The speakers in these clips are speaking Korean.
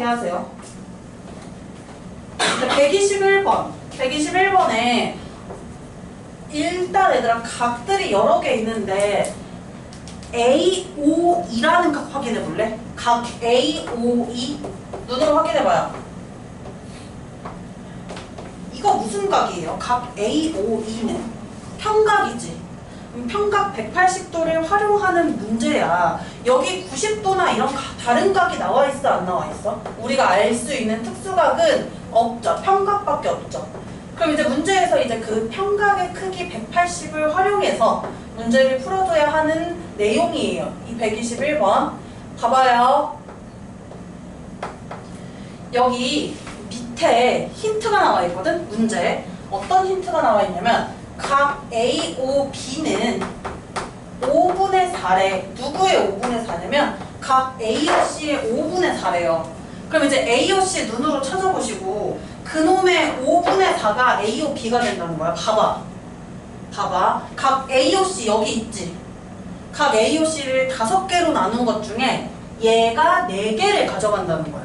생각하게 하세요. 121번에 일단 얘들아 각들이 여러 개 있는데 AOE라는 각 확인해 볼래? 각 AOE 눈으로 확인해 봐요. 이거 무슨 각이에요? 각 AOE는 평각이지. 평각 180도를 활용하는 문제야. 여기 90도나 이런 다른 각이 나와 있어 안 나와 있어? 우리가 알 수 있는 특수각은 없죠. 평각밖에 없죠. 그럼 이제 문제에서 이제 그 평각의 크기 180을 활용해서 문제를 풀어줘야 하는 내용이에요. 이 121번. 봐봐요. 여기 밑에 힌트가 나와 있거든? 문제. 어떤 힌트가 나와 있냐면 각 AOB는 5분의 4래. 누구의 5분의 4냐면 각 AOC의 5분의 4래요. 그럼 이제 AOC 눈으로 찾아보시고 그놈의 5분의 4가 AOB가 된다는 거야. 봐봐. 각 AOC 여기 있지. 각 AOC를 5개로 나눈 것 중에 얘가 4개를 가져간다는 거야.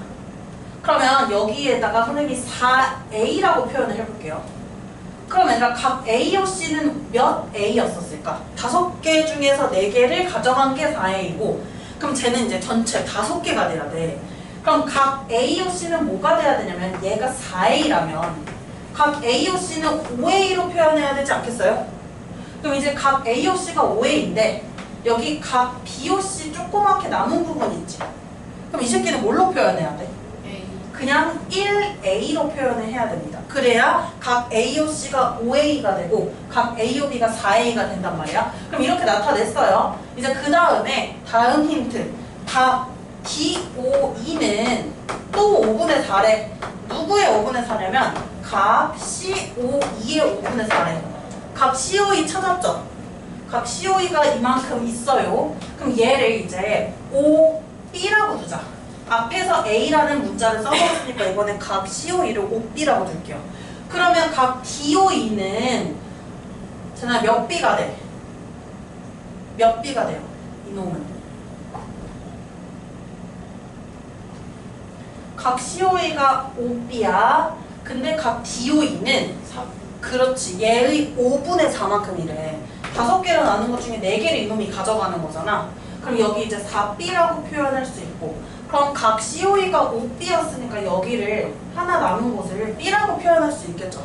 그러면 여기에다가 선생님이 4A라고 표현을 해볼게요. 그럼 얘들아 각 AOC는 몇 A였었을까? 5개 중에서 4개를 가져간 게 4A고 그럼 쟤는 이제 전체 5개가 돼야 돼. 그럼 각 AOC는 뭐가 돼야 되냐면 얘가 4A라면 각 AOC는 5A로 표현해야 되지 않겠어요? 그럼 이제 각 AOC가 5A인데 여기 각 BOC 조그맣게 남은 부분 있지? 그럼 이 새끼는 뭘로 표현해야 돼? 그냥 1A로 표현을 해야 됩니다. 그래야 각 AOC가 5A가 되고 각 AOB가 4A가 된단 말이야. 그럼 이렇게 나타냈어요. 이제 그 다음에 다음 힌트. 각 DOE는 또 5분의 4래. 누구의 5분의 4냐면 각 COE의 5분의 4래. 각 COE 찾았죠? 각 COE가 이만큼 있어요. 그럼 얘를 이제 OB라고 두자. 앞에서 A라는 문자를 써먹었으니까 이번엔 각 COE를 OB라고 둘게요. 그러면 각 DOE는 쟤는 몇 B가 돼? 몇 B가 돼요? 이놈은 각 COE가 5B야. 근데 각 DOE는 그렇지 얘의 5분의 4만큼이래. 5개를 나눈 것 중에 4개를 이놈이 가져가는 거잖아. 그럼 여기 이제 4B라고 표현할 수 있고 그럼 각 COE가 5B였으니까 여기를 하나 남은 곳을 B라고 표현할 수 있겠죠.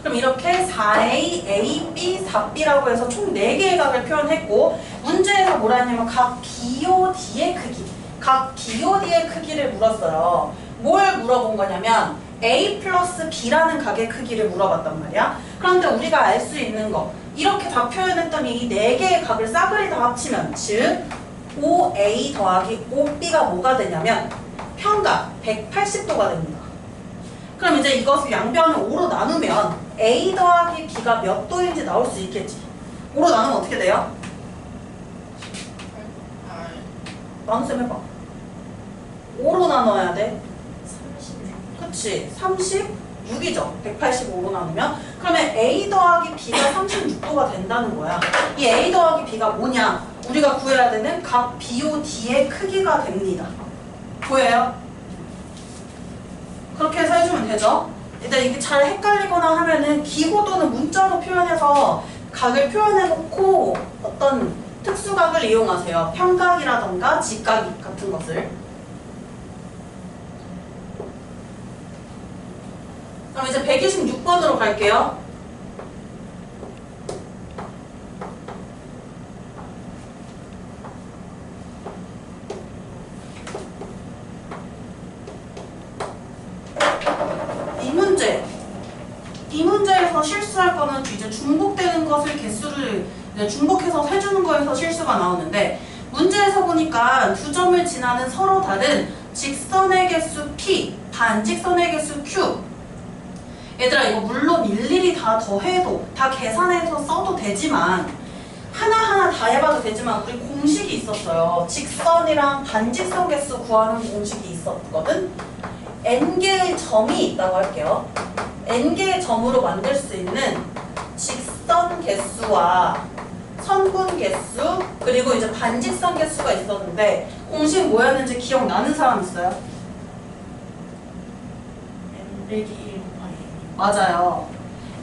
그럼 이렇게 4A, A, B, 4B라고 해서 총 4개의 각을 표현했고 문제에서 뭐라 했냐면 각 BOD의 크기 각 BOD의 크기를 물었어요. 뭘 물어본 거냐면 A 플러스 B라는 각의 크기를 물어봤단 말이야. 그런데 우리가 알 수 있는 거 이렇게 다 표현했더니 이 4개의 각을 싸그리 다 합치면 즉 5A 더하기 5B가 뭐가 되냐면 평각 180도가 됩니다. 그럼 이제 이것을 양변을 5로 나누면 A 더하기 B가 몇 도인지 나올 수 있겠지. 5로 나누면 어떻게 돼요? 나눗셈 해봐. 5로 나눠야 돼. 36. 그치? 36이죠. 185로 나누면. 그러면 A 더하기 B가 36도가 된다는 거야. 이 A 더하기 B가 뭐냐? 우리가 구해야 되는 각 BOD의 크기가 됩니다. 보여요? 그렇게 해서 해주면 되죠? 일단 이게 잘 헷갈리거나 하면은 기호 또는 문자로 표현해서 각을 표현해놓고 어떤 특수각을 이용하세요. 평각이라던가 직각 같은 것을. 그럼 이제 126번으로 갈게요. 이 문제에서 실수할 거는 이제 중복되는 것을 개수를 중복해서 해주는 거에서 실수가 나오는데 문제에서 보니까 두 점을 지나는 서로 다른 직선의 개수 P, 반직선의 개수 Q. 얘들아 이거 물론 일일이 다 더해도 다 계산해서 써도 되지만 하나하나 다 해봐도 되지만 우리 공식이 있었어요. 직선이랑 반직선 개수 구하는 공식이 있었거든. n개의 점이 있다고 할게요. n개의 점으로 만들 수 있는 직선 개수와 선분 개수 그리고 이제 반직선 개수가 있었는데 공식 뭐였는지 기억나는 사람 있어요? 빼기 1 곱하기 1. 맞아요.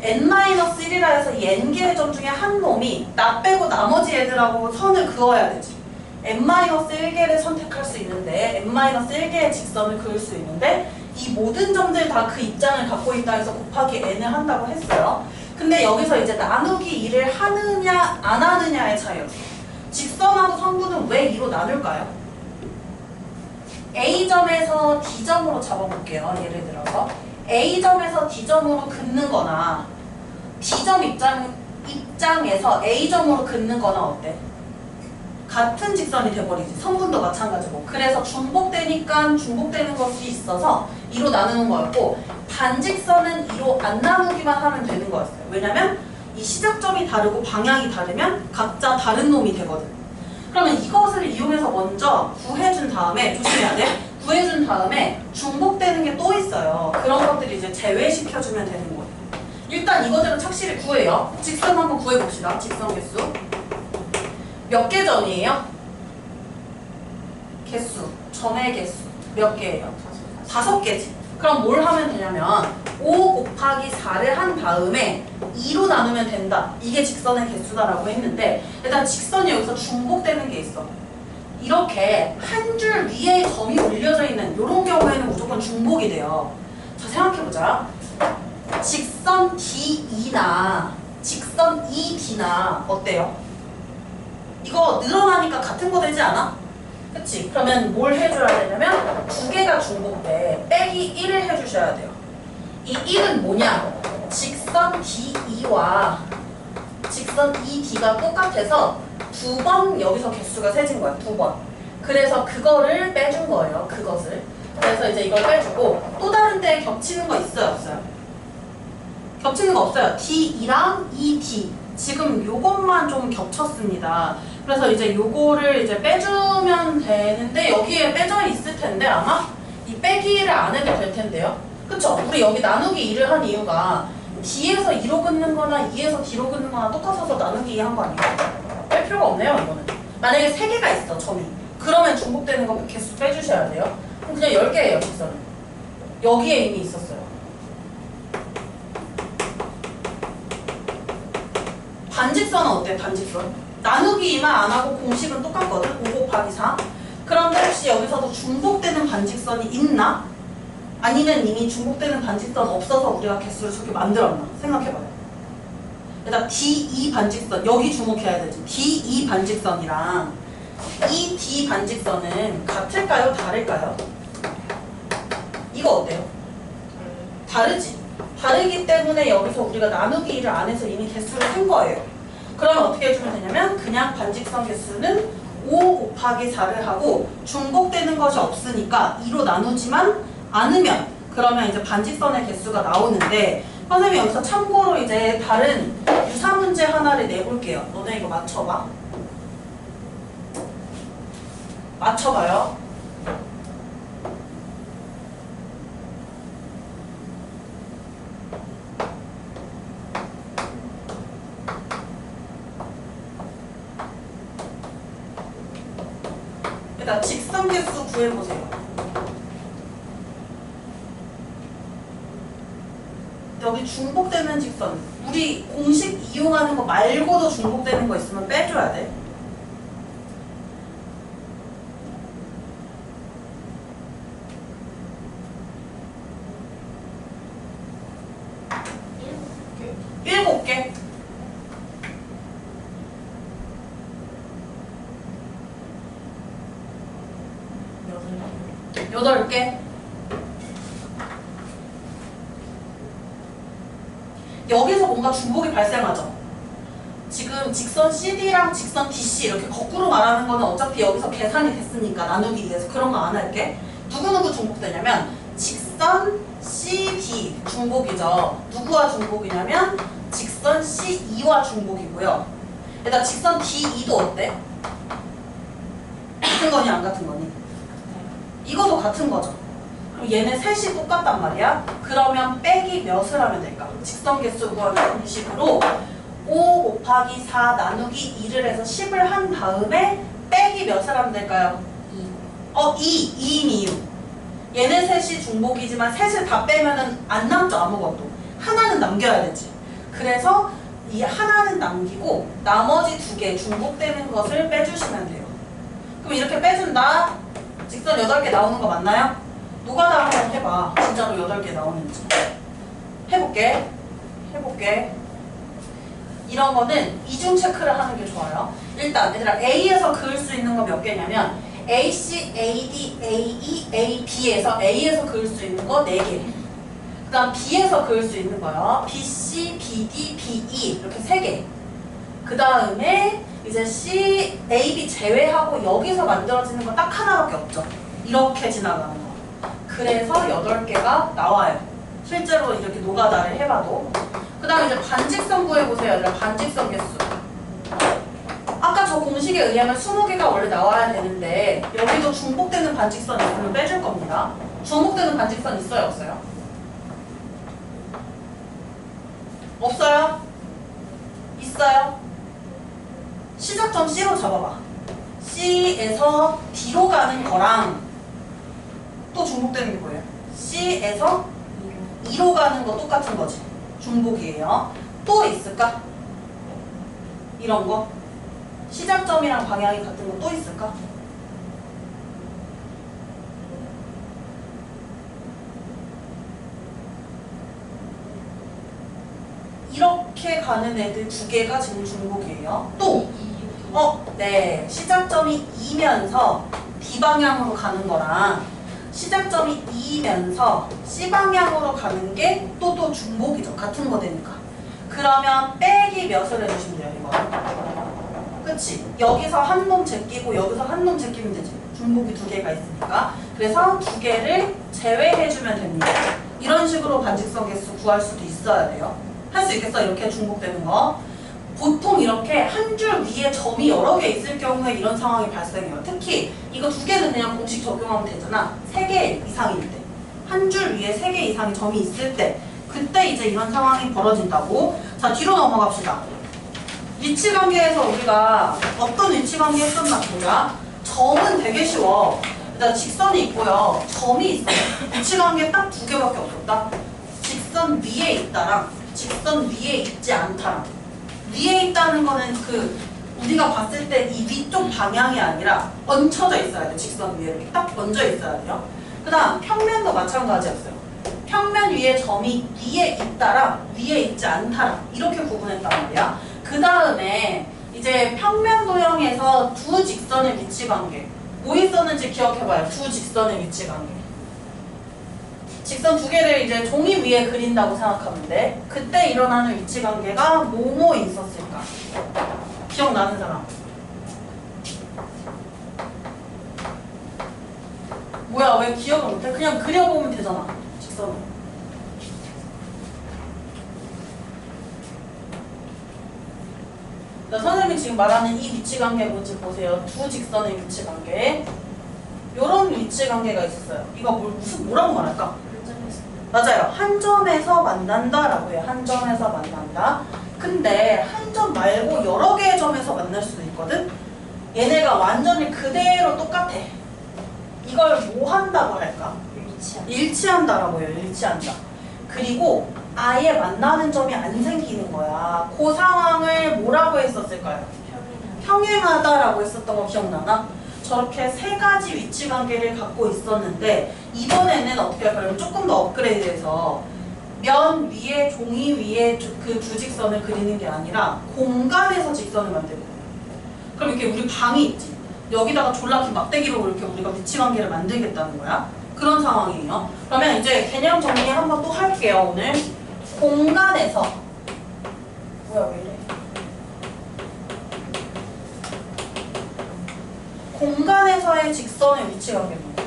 n-1이라 해서 이 n개의 점 중에 한 놈이 나 빼고 나머지 애들하고 선을 그어야 되지. n-1개를 선택할 수 있는데 n-1개의 직선을 그을 수 있는데 이 모든 점들 다 그 입장을 갖고 있다 해서 곱하기 n을 한다고 했어요. 근데 여기서 이제 나누기 2를 하느냐 안 하느냐의 차이였어요. 직선하고 선분은 왜 2로 나눌까요? A점에서 D점으로 잡아볼게요. 예를 들어서 A점에서 D점으로 긋는 거나 D점 입장에서 A점으로 긋는 거나 어때? 같은 직선이 돼버리지. 선분도 마찬가지고. 그래서 중복되니까 중복되는 것이 있어서 2로 나누는 거였고 반직선은 2로 안 나누기만 하면 되는 거였어요. 왜냐면 이 시작점이 다르고 방향이 다르면 각자 다른 놈이 되거든. 그러면 이것을 이용해서 먼저 구해준 다음에 조심해야 돼. 구해준 다음에 중복되는 게 또 있어요. 그런 것들이 이제 제외시켜주면 되는 거예요. 일단 이거대로 착실히 구해요. 직선 한번 구해봅시다. 직선 개수. 몇 개 점이에요? 개수, 점의 개수 몇 개예요? 5개지. 그럼 뭘 하면 되냐면 5 곱하기 4를 한 다음에 2로 나누면 된다. 이게 직선의 개수다라고 했는데 일단 직선이 여기서 중복되는 게 있어. 이렇게 한 줄 위에 점이 올려져 있는 이런 경우에는 무조건 중복이 돼요. 자, 생각해보자. 직선 D2나 직선 ED나 어때요? 이거 늘어나니까 같은 거 되지 않아? 그치? 그러면 뭘 해줘야 되냐면 두 개가 중복돼. 빼기 1을 해주셔야 돼요. 이 1은 뭐냐? 직선 D2와 직선 ED가 똑같아서 두 번 여기서 개수가 세진 거야. 2번. 그래서 그거를 빼준 거예요. 그것을. 그래서 이제 이걸 빼주고 또 다른 데 겹치는 거 있어요? 없어요? 겹치는 거 없어요. D2랑 ED. 지금 요것만 좀 겹쳤습니다. 그래서 이제 요거를 이제 빼주면 되는데 여기에 빼져 있을 텐데 아마 이 빼기를 안 해도 될 텐데요. 그쵸? 우리 여기 나누기 2를 한 이유가 D에서 2로 긋는 거나 2에서 D로 긋는 거나 똑같아서 나누기 2 한 거 아니에요? 뺄 필요가 없네요, 이거는. 만약에 3개가 있어, 점이. 그러면 중복되는 거 개수 빼주셔야 돼요. 그럼 그냥 10개예요, 직선은. 여기에 이미 있었어요. 반직선은 어때? 반직선? 나누기 2만 안 하고 공식은 똑같거든? 5 곱하기 4. 그런데 혹시 여기서도 중복되는 반직선이 있나? 아니면 이미 중복되는 반직선 없어서 우리가 개수를 저렇게 만들었나? 생각해봐요. 일단 D2 반직선, 여기 주목해야 되지. D2 반직선이랑 이 D 반직선은 같을까요? 다를까요? 이거 어때요? 다르지? 다르기 때문에 여기서 우리가 나누기 1을 안 해서 이미 개수를 센 거예요. 그러면 어떻게 해주면 되냐면 그냥 반직선 개수는 5 곱하기 4를 하고 중복되는 것이 없으니까 2로 나누지만 않으면 그러면 이제 반직선의 개수가 나오는데 선생님이 여기서 참고로 이제 다른 유사 문제 하나를 내볼게요. 너네 이거 맞춰봐. 맞춰봐요. 일단 직선 개수 구해보세요. 여기 중복되는 직선, 우리 공식 이용하는 거 말고도 중복되는 거 있으면 빼줘야 돼. 일곱 개. 8개. 여기서 뭔가 중복이 발생하죠. 지금 직선 CD랑 직선 DC 이렇게 거꾸로 말하는 거는 어차피 여기서 계산이 됐으니까 나누기 위해서 그런 거 안 할게. 누구누구 중복되냐면 직선 CD 중복이죠. 누구와 중복이냐면 직선 C2와 중복이고요. 일단 직선 D2도 어때? 같은 거니 안 같은 거니? 이것도 같은 거죠. 그럼 얘네 셋이 똑같단 말이야. 그러면 빼기 몇을 하면 될까? 직선 개수 구하는 공식으로 5 곱하기 4 나누기 2를 해서 10을 한 다음에 빼기 몇을 하면 될까요? 2. 2인 이유. 얘네 셋이 중복이지만 셋을 다 빼면은 안 남죠, 아무것도. 하나는 남겨야 되지. 그래서 이 하나는 남기고 나머지 두 개 중복되는 것을 빼주시면 돼요. 그럼 이렇게 빼준다. 직선 8개 나오는 거 맞나요? 노가다 한번 해봐. 진짜로 8개 나오는지. 해볼게. 이런 거는 이중 체크를 하는 게 좋아요. 일단 얘들아 A에서 그을 수 있는 거 몇 개냐면 AC, AD, AE, AB에서 A에서 그을 수 있는 거 4개. 그 다음 B에서 그을 수 있는 거요. BC, BD, BE 이렇게 3개. 그 다음에 이제 C, AB 제외하고 여기서 만들어지는 거 딱 하나밖에 없죠. 이렇게 지나가는 거. 그래서 8개가 나와요. 실제로 이렇게 노가다를 해봐도. 그 다음 이제 반직선 구해보세요. 반직선 개수. 아까 저 공식에 의하면 20개가 원래 나와야 되는데 여기도 중복되는 반직선 있으면 빼줄 겁니다. 중복되는 반직선 있어요? 없어요? 없어요? 있어요? 시작점 C로 잡아봐. C에서 D로 가는 거랑 또 중복되는 게 뭐예요? C에서 E로 가는 거 똑같은 거지. 중복이에요. 또 있을까? 이런 거? 시작점이랑 방향이 같은 거 또 있을까? 이렇게 가는 애들 2개가 지금 중복이에요. 또! 네. 시작점이 E면서 B방향으로 가는 거랑 시작점이 E면서 C방향으로 가는 게 또 중복이죠. 같은 거 되니까. 그러면 빼기 몇을 해주시면 돼요, 이거. 그치? 여기서 한 놈 제끼고 여기서 한 놈 제끼면 되지. 중복이 2개가 있으니까. 그래서 2개를 제외해주면 됩니다. 이런 식으로 반직선 개수 구할 수도 있어야 돼요. 할 수 있겠어? 이렇게 중복되는 거. 보통 이렇게 한 줄 위에 점이 여러 개 있을 경우에 이런 상황이 발생해요. 특히 이거 2개는 그냥 공식 적용하면 되잖아. 3개 이상일 때. 한 줄 위에 3개 이상의 점이 있을 때. 그때 이제 이런 상황이 벌어진다고. 자, 뒤로 넘어갑시다. 위치관계에서 우리가 어떤 위치관계 했었나 보자. 점은 되게 쉬워. 일단 직선이 있고요. 점이 있어요. 위치관계 딱 2개밖에 없었다. 직선 위에 있다랑 직선 위에 있지 않다랑. 위에 있다는 거는 우리가 봤을 때 이 위쪽 방향이 아니라 얹혀져 있어야 돼. 직선 위에 이렇게 딱 얹어 있어야 돼요. 그 다음 평면도 마찬가지였어요. 평면 위에 점이 위에 있다랑 위에 있지 않다랑 이렇게 구분했단 말이야. 그 다음에 이제 평면 도형에서 두 직선의 위치관계 뭐 있었는지 기억해봐요. 두 직선의 위치관계. 직선 2개를 이제 종이 위에 그린다고 생각하면 돼. 그때 일어나는 위치관계가 뭐뭐 있었을까? 기억나는 사람? 뭐야, 왜 기억을 못해? 그냥 그려보면 되잖아. 직선을. 선생님이 지금 말하는 이 위치관계 뭔지 보세요. 두 직선의 위치관계. 요런 위치관계가 있었어요. 이거 뭐라고 말할까? 맞아요. 한 점에서 만난다라고 해요. 한 점에서 만난다. 근데 한 점 말고 여러 개의 점에서 만날 수도 있거든? 얘네가 완전히 그대로 똑같아. 이걸 뭐 한다고 할까? 일치한다라고 해요. 일치한다. 그리고 아예 만나는 점이 안 생기는 거야. 그 상황을 뭐라고 했었을까요? 평행하다라고 했었던 거 기억나나? 저렇게 3가지 위치관계를 갖고 있었는데 이번에는 어떻게 할까요? 조금 더 업그레이드해서 면 위에 종이 위에 그 두 직선을 그리는 게 아니라 공간에서 직선을 만들고 그럼 이렇게 우리 방이 있지. 여기다가 졸라 긴 막대기로 이렇게 우리가 위치관계를 만들겠다는 거야. 그런 상황이에요. 그러면 이제 개념 정리 한번 또 할게요. 오늘 공간에서 뭐야 왜 이래? 공간에서의 직선의 위치관계입니다.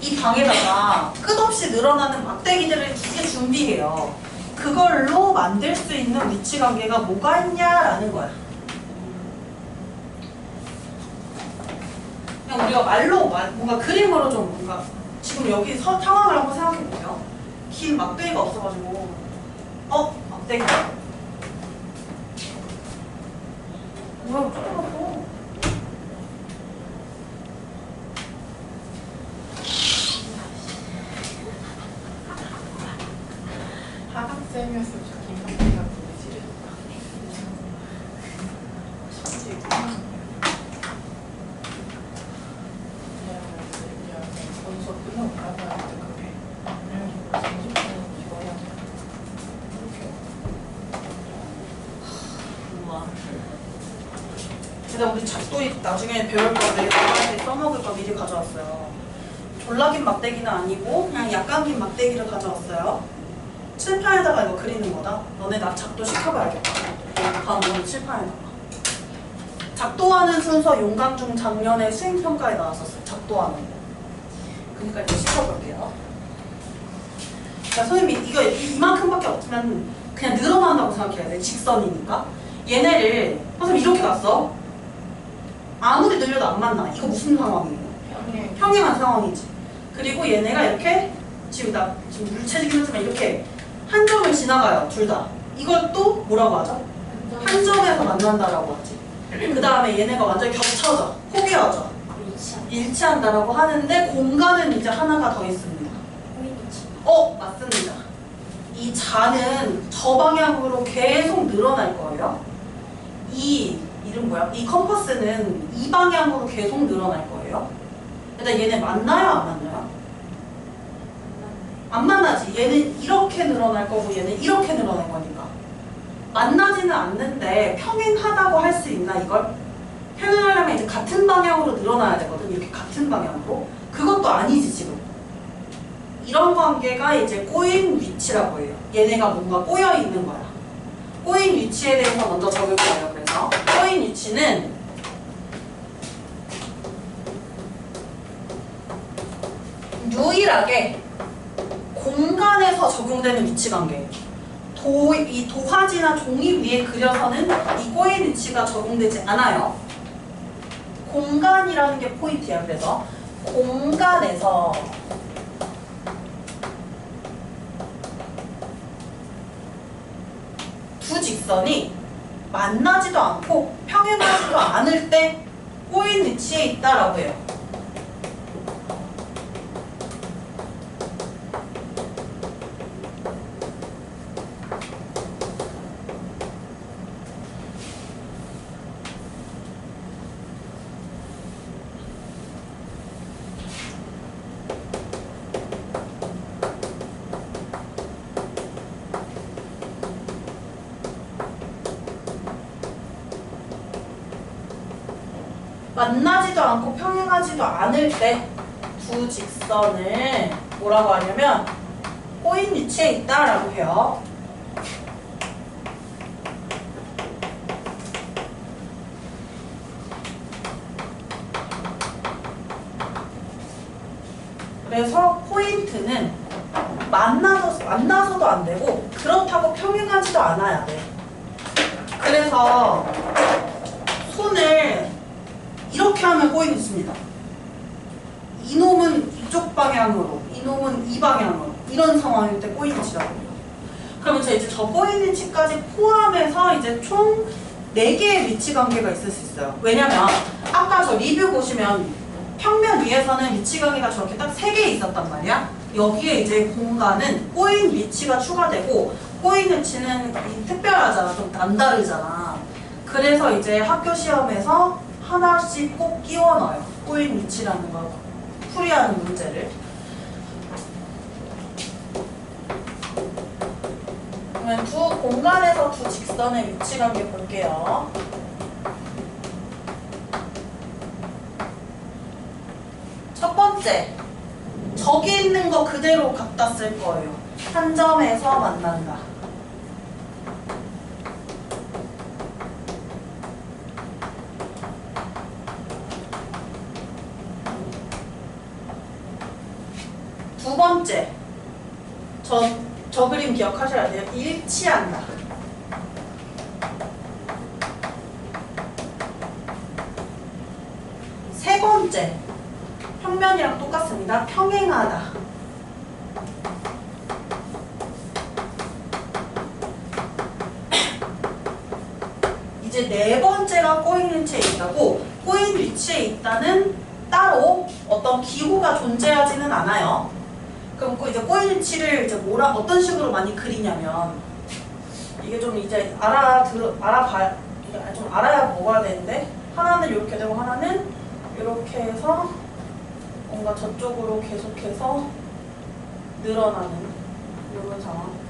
이 방에다가 끝없이 늘어나는 막대기들을 2개 준비해요. 그걸로 만들 수 있는 위치관계가 뭐가 있냐라는 거야. 그냥 우리가 말로 뭔가 그림으로 좀 뭔가 지금 여기 상황을 한번 생각해보세요. 긴 막대기가 없어가지고 막대기다. 뭐야 쫓아갔어. 하학생이었으면 저 김학생이가 보기 싫으셨다. 거기서 끝나고 가봐야 돼 그게. 그래가지고 30분 쉬어야 돼. 우와. 근데 우리 작도 나중에 배울 거 내일 써먹을 거 미리 가져왔어요. 졸라 긴 막대기는 아니고 그냥 약간 긴 막대기를 가져왔어요. 칠판에다가 이거 그리는 거다. 너네 나 작도 시켜봐야겠다. 다음번에 칠판에다가. 작도하는 순서 용강중 작년에 수행평가에 나왔었어요. 작도하는 거. 그러니까 이거 시켜볼게요. 그러니까 선생님이 이거 이만큼밖에 없으면 그냥 늘어난다고 생각해야 돼. 직선이니까. 얘네를 선생님 이렇게 갔어. 아무리 늘려도 안 만나. 이거 무슨 상황이에요? 평행한 상황이지. 그리고 얘네가 이렇게 지금 물체지긴 하지만 이렇게 한 점을 지나가요. 둘 다. 이걸 또 뭐라고 하죠? 한 점에서 만난다라고 하지. 그 다음에 얘네가 완전히 겹쳐져. 포개어져. 일치한다라고 하는데 공간은 이제 하나가 더 있습니다. 맞습니다. 이 자는 저 방향으로 계속 늘어날 거예요. 이름 뭐야? 이 컴퍼스는 이 방향으로 계속 늘어날 거예요. 일단 얘네 만나요? 안 만나요? 안 만나지. 얘는 이렇게 늘어날 거고 얘는 이렇게 늘어날 거니까. 만나지는 않는데 평행하다고 할 수 있나 이걸? 평행하려면 이제 같은 방향으로 늘어나야 되거든. 이렇게 같은 방향으로. 그것도 아니지 지금. 이런 관계가 이제 꼬인 위치라고 해요. 얘네가 뭔가 꼬여 있는 거야. 꼬인 위치에 대해서 먼저 적을 거예요. 그래서 꼬인 위치는 유일하게 공간에서 적용되는 위치 관계예요. 이 도화지나 종이 위에 그려서는 이 꼬인 위치가 적용되지 않아요. 공간이라는 게 포인트야. 그래서 공간에서 두 직선이 만나지도 않고 평행하지도 않을 때 꼬인 위치에 있다라고 해요. 만나지도 않고 평행하지도 않을 때 두 직선을 뭐라고 하냐면 꼬인 위치에 있다라고 해요. 그래서 포인트는 만나서도 안 되고 그렇다고 평행하지도 않아야 돼. 그래서 손을 이렇게 하면 꼬인 위치입니다. 이놈은 이쪽 방향으로, 이놈은 이 방향으로 이런 상황일 때 꼬인 위치라고 해요. 그러면 이제 저 꼬인 위치까지 포함해서 이제 총 4개의 위치 관계가 있을 수 있어요. 왜냐면 아까 저 리뷰 보시면 평면 위에서는 위치 관계가 저렇게 딱 3개 있었단 말이야. 여기에 이제 공간은 꼬인 위치가 추가되고 꼬인 위치는 특별하잖아. 좀 남다르잖아. 그래서 이제 학교 시험에서 하나씩 꼭 끼워 넣어요. 꼬인 위치라는 거 풀이하는 문제를. 그러면 두 공간에서 두 직선의 위치 관계 볼게요. 첫 번째, 저기 있는 거 그대로 갖다 쓸 거예요. 한 점에서 만난다. 두 번째, 저 그림 기억하셔야 돼요. 일치한다. 세 번째, 평면이랑 똑같습니다. 평행하다. 이제 네 번째가 꼬인 위치에 있다고. 꼬인 위치에 있다는 따로 어떤 기호가 존재하지는 않아요. 그럼 이제 꼬인 위치를 이제 어떤 식으로 많이 그리냐면, 이게 좀 이제 좀 알아야 먹어야 되는데, 하나는 이렇게 되고 하나는 이렇게 해서 뭔가 저쪽으로 계속해서 늘어나는 이런 상황.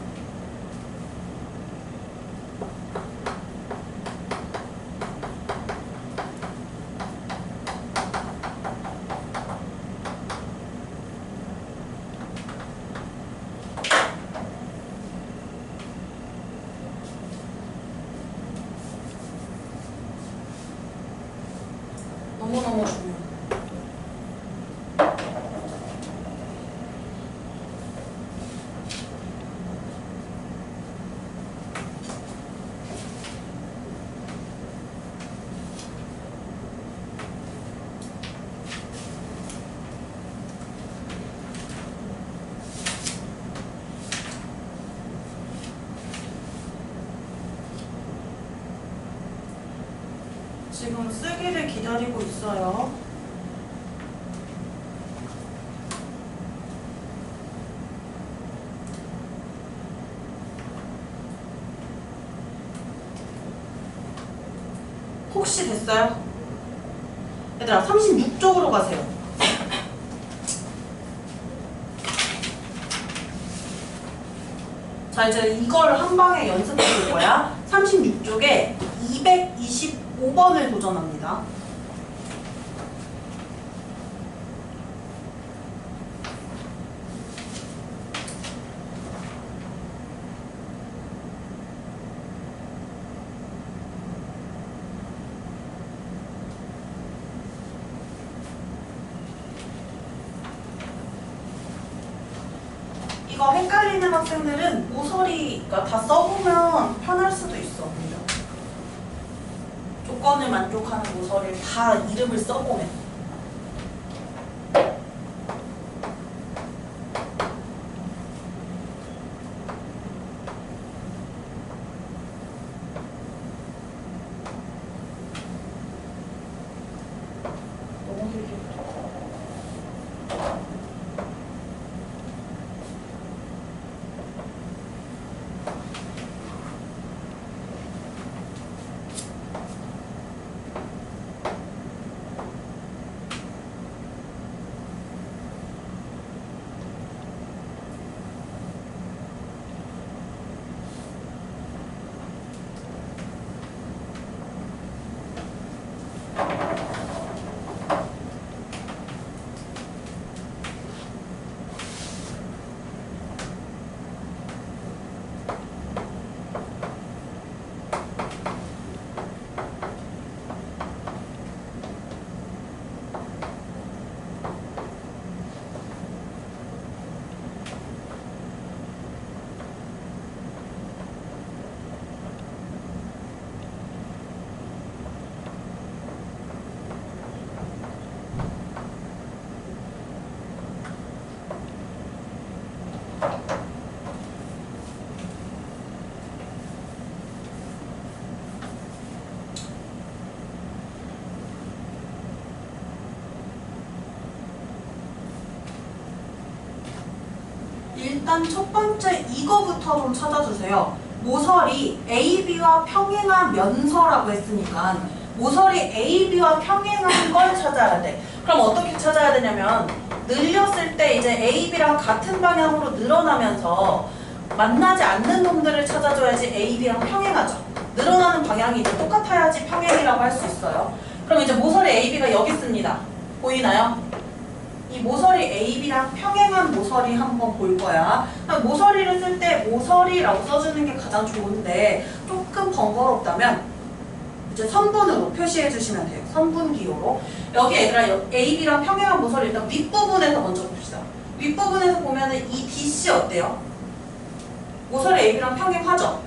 너무너무 중요해요. 지금 쓰기를 기다리고 있어요. 혹시 됐어요? 얘들아 36쪽으로 가세요. 자, 이제 이걸 한 방에 연습해 볼 거야. 36쪽에 225번을 도전합니다. 이거 헷갈리는 학생들은 모서리가 다 써보면 편할 수도 있어. 그죠? 조건을 만족하는 모서리를 다 이름을 써보면. 너무 길게. 일단 첫 번째 이거부터 좀 찾아주세요. 모서리 AB와 평행한 면서라고 했으니까 모서리 AB와 평행한 걸 찾아야 돼. 그럼 어떻게 찾아야 되냐면 늘렸을 때 이제 AB랑 같은 방향으로 늘어나면서 만나지 않는 놈들을 찾아줘야지 AB랑 평행하죠. 늘어나는 방향이 이제 똑같아야지 평행이라고 할 수 있어요. 그럼 이제 모서리 AB가 여기 있습니다. 보이나요? 이 모서리 AB랑 평행한 모서리 한번 볼 거야. 모서리를 쓸 때 모서리라고 써주는 게 가장 좋은데 조금 번거롭다면 이제 선분으로 표시해 주시면 돼요. 선분 기호로. 여기 얘들아 AB랑 평행한 모서리 일단 윗부분에서 먼저 봅시다. 윗부분에서 보면은 이 DC 어때요? 모서리 AB랑 평행하죠?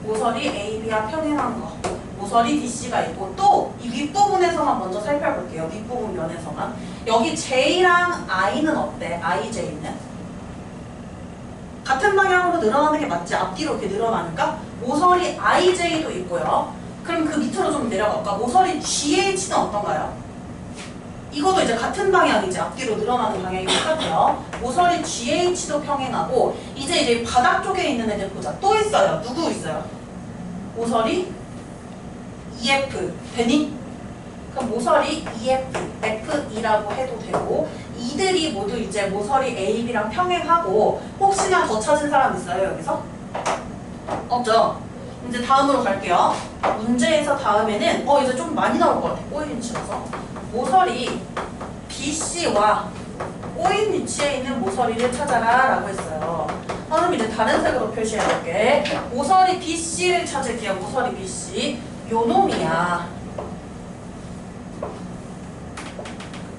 모서리 AB와 평행한 거. 모서리 DC가 있고 또 이 윗부분에서만 먼저 살펴볼게요. 윗부분 면에서만. 여기 J랑 I는 어때? IJ는? 같은 방향으로 늘어나는 게 맞지? 앞뒤로 이렇게 늘어나니까 모서리 IJ도 있고요. 그럼 그 밑으로 좀 내려갈까? 모서리 GH는 어떤가요? 이것도 이제 같은 방향이지. 앞뒤로 늘어나는 방향이 똑같아요. 모서리 GH도 평행하고 이제 바닥 쪽에 있는 애들 보자. 또 있어요. 누구 있어요? 모서리 EF 되니? 그럼 모서리 EF, FE라고 해도 되고 이들이 모두 이제 모서리 AB랑 평행하고 혹시나 더 찾은 사람 있어요? 여기서? 없죠? 이제 다음으로 갈게요. 문제에서 다음에는 이제 좀 많이 나올 것 같아. 꼬인 위치라서 모서리 BC와 꼬인 위치에 있는 모서리를 찾아라 라고 했어요. 그럼 이제 다른 색으로 표시해볼게. 모서리 BC를 찾을게요. 모서리 BC 요 놈이야.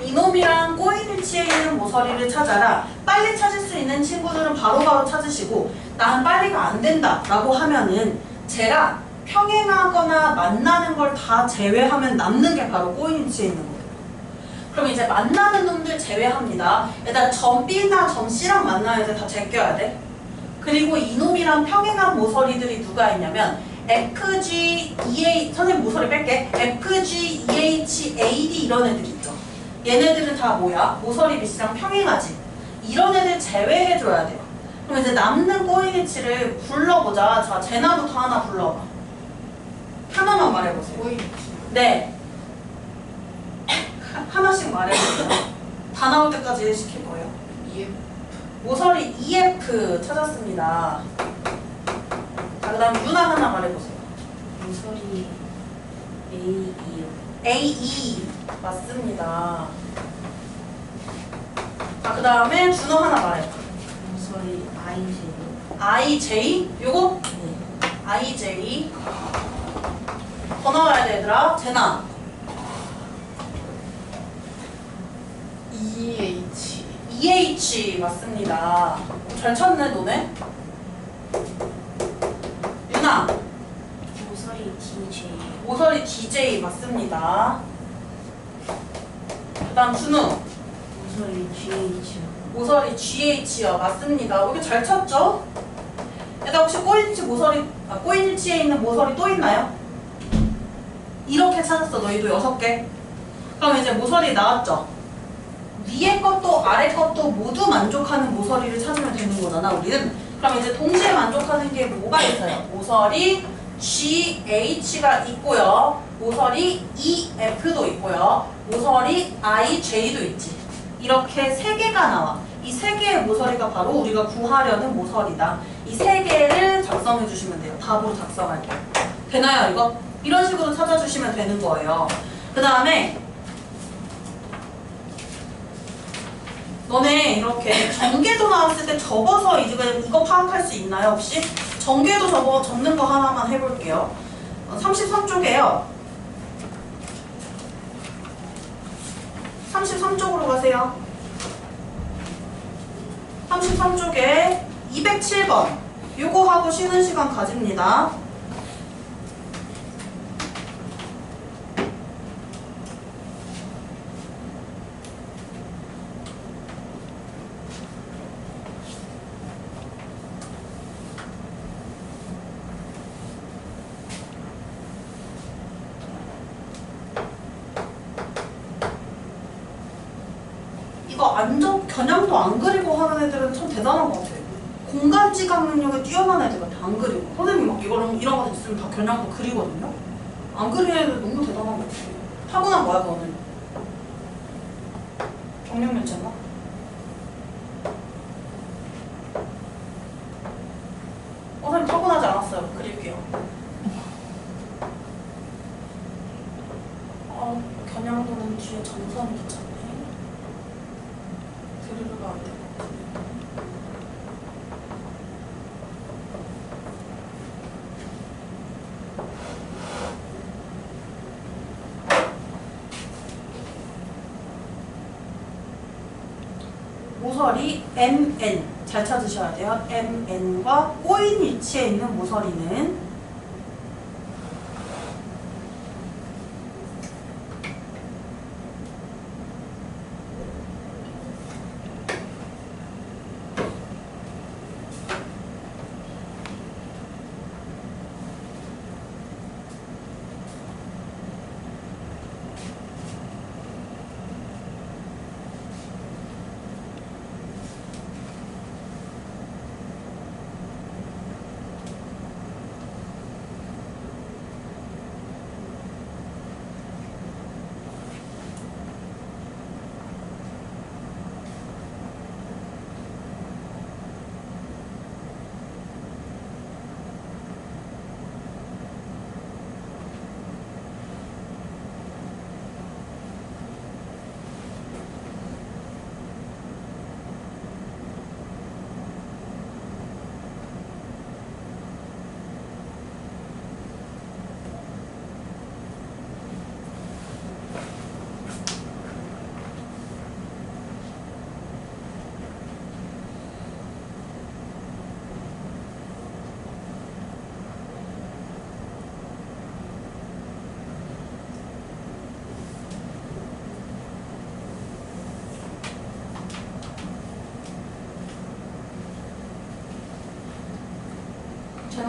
이놈이랑 꼬인 위치에 있는 모서리를 찾아라. 빨리 찾을 수 있는 친구들은 바로바로 찾으시고 난 빨리가 안 된다 라고 하면은 제가 평행하거나 만나는 걸 다 제외하면 남는 게 바로 꼬인 위치에 있는 거예요. 그럼 이제 만나는 놈들 제외합니다. 일단 점 B나 점 C랑 만나야 돼. 다 제껴야 돼. 그리고 이놈이랑 평행한 모서리들이 누가 있냐면 FG, EH, 선생님 모서리 뺄게. FG, EH, AD 이런 애들 있죠. 얘네들은 다 뭐야? 모서리 BC랑 평행하지. 이런 애들 제외해줘야 돼요. 그럼 이제 남는 꼬인 위치를 불러보자. 자, 제나부터 하나 불러봐. 하나만 말해보세요. 꼬인 네. 하나씩 말해보세요. 다 나올 때까지 시킬 거예요. EF 모서리 EF 찾았습니다. 자, 그 다음 유나 하나 말해보세요. 모서리 AE요. AE 맞습니다. 자, 그 다음에 준호 하나 말해봐. 모서리 IJ요. IJ 요거? 네. IJ 더 나와야 돼 얘들아. 제나 EH EH 맞습니다. 잘 찾네 너네. 유나 모서리 DJ. 모서리 DJ 맞습니다. 그 다음 준우 모서리 GH요. 모서리 GH요 맞습니다. 여기 잘 찾죠? 얘들아 혹시 꼬인치 모서리 꼬인치에 있는 모서리 또 있나요? 이렇게 찾았어. 너희도 6개. 그럼 이제 모서리 나왔죠? 위에 것도 아래 것도 모두 만족하는 모서리를 찾으면 되는 거잖아 우리는. 그럼 이제 동시에 만족하는 게 뭐가 있어요? 모서리 GH가 있고요. 모서리 EF도 있고요. 모서리 IJ도 있지. 이렇게 3개가 나와. 이 3개의 모서리가 바로 우리가 구하려는 모서리다. 이 3개를 작성해 주시면 돼요. 답으로 작성할 때. 되나요 이거? 이런 식으로 찾아주시면 되는 거예요. 그 다음에 너네 이렇게 전개도 나왔을 때 접어서 이거 파악할 수 있나요 혹시? 전개도 접는 거 하나만 해볼게요. 33쪽에요. 33쪽으로 가세요. 33쪽에 207번 요거 하고 쉬는 시간 가집니다. 겨냥도 안 그리고 하는 애들은 참 대단한 것 같아. 공간 지각 능력이 뛰어난 애들 같아. 안 그리고. 선생님 막 이런 거 있으면 다 겨냥도 그리거든요. 안 그리는 애들 너무 대단한 것 같아. 타고난 거야 그거는. 경력면체인가? 선생님 타고나지 않았어요. 그릴게요. 겨냥도는 뒤에 점선이 귀찮네. 드르르가 안 되고. 모서리 MN 잘 찾으셔야 돼요. MN과 꼬인 위치에 있는 모서리는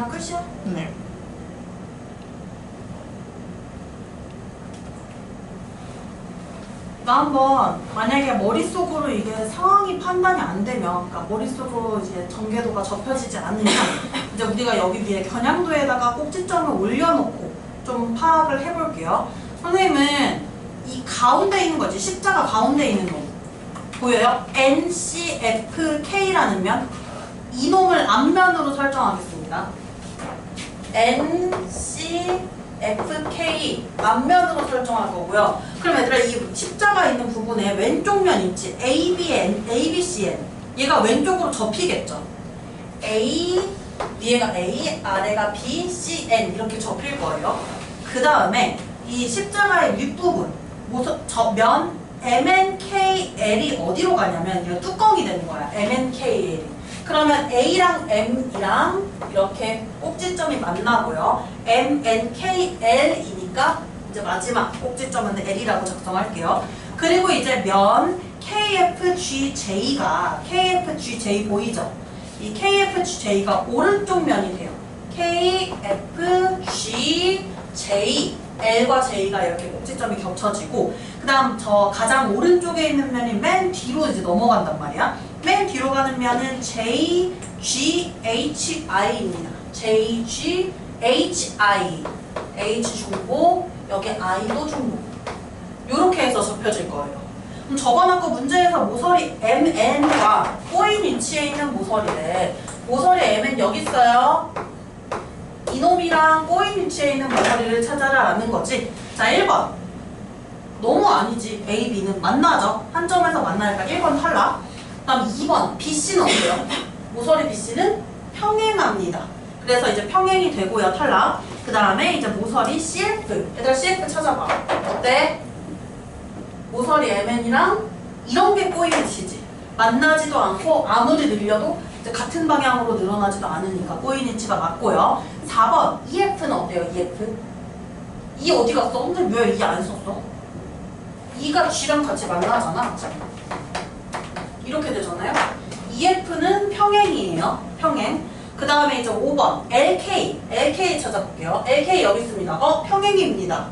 그냥 끝이야. 네. 나 한번 만약에 머릿속으로 이게 상황이 판단이 안 되면, 그러니까 머릿속으로 이제 전개도가 접혀지지 않으면 이제 우리가 여기 위에 겨냥도에다가 꼭지점을 올려놓고 좀 파악을 해볼게요. 선생님은 이 가운데 있는 거지, 십자가 가운데 있는 놈 보여요? NCFK라는 면, 이 놈을 앞면으로 설정하겠습니다. NCFK 앞면으로 설정할 거고요. 그럼 얘들아, 이 십자가 있는 부분에 왼쪽 면 있지? ABN, ABCN. 얘가 왼쪽으로 접히겠죠? A, 위에가 A, 아래가 B, C, N 이렇게 접힐 거예요. 그 다음에 이 십자가의 윗부분, 면 MNKL이 어디로 가냐면 이 뚜껑이 되는 거야. MNKL이. 그러면 A랑 M이랑 이렇게 꼭지점이 만나고요. MNKL이니까 이제 마지막 꼭지점은 L이라고 작성할게요. 그리고 이제 면 KFGJ가, KFGJ 보이죠? 이 KFGJ가 오른쪽 면이 돼요. KFGJ, L과 J가 이렇게 꼭지점이 겹쳐지고, 그 다음 저 가장 오른쪽에 있는 면이 맨 뒤로 이제 넘어간단 말이야. 맨 뒤로 가는 면은 JGHI입니다. JGHI. H 중보, 여기 I도 중보. 요렇게 해서 접혀질 거예요. 그럼 저번 학거 문제에서 모서리 MN과 꼬인 위치에 있는 모서리래. 모서리 MN 여기 있어요. 이놈이랑 꼬인 위치에 있는 모서리를 찾아라라는 거지. 자, 1번. 너무 아니지. A, B는 만나죠. 한 점에서 만나니까 1번 탈락. 그 다음 2번. BC는 어때요? 모서리 BC는 평행합니다. 그래서 이제 평행이 되고요. 탈락. 그 다음에 이제 모서리 CF. 얘들아, CF 찾아봐. 어때? 모서리 MN이랑 이런 게 꼬인 위치지. 만나지도 않고 아무리 늘려도 이제 같은 방향으로 늘어나지도 않으니까 꼬인 위치가 맞고요. 4번. EF는 어때요? EF? E 어디 갔어? 근데 왜 E 안 썼어? E가 G랑 같이 만나잖아. 이렇게 되잖아요. EF는 평행이에요. 평행. 그 다음에 이제 5번. LK. LK 찾아볼게요. LK 여기 있습니다. 평행입니다.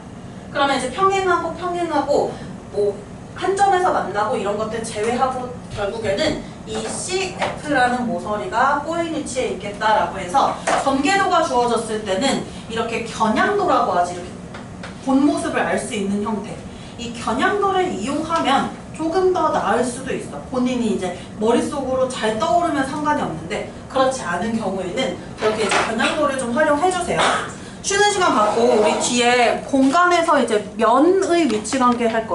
그러면 이제 평행하고 뭐 한 점에서 만나고 이런 것들 제외하고 결국에는 이 CF라는 모서리가 꼬인 위치에 있겠다라고 해서 전개도가 주어졌을 때는 이렇게 겨냥도라고 하지. 이렇게 본 모습을 알 수 있는 형태. 이 겨냥도를 이용하면 조금 더 나을 수도 있어. 본인이 이제 머릿속으로 잘 떠오르면 상관이 없는데, 그렇지 않은 경우에는 그렇게 이제 겨냥도를 좀 활용해주세요. 쉬는 시간 갖고 우리 뒤에 공간에서 이제 면의 위치 관계 할 거예요.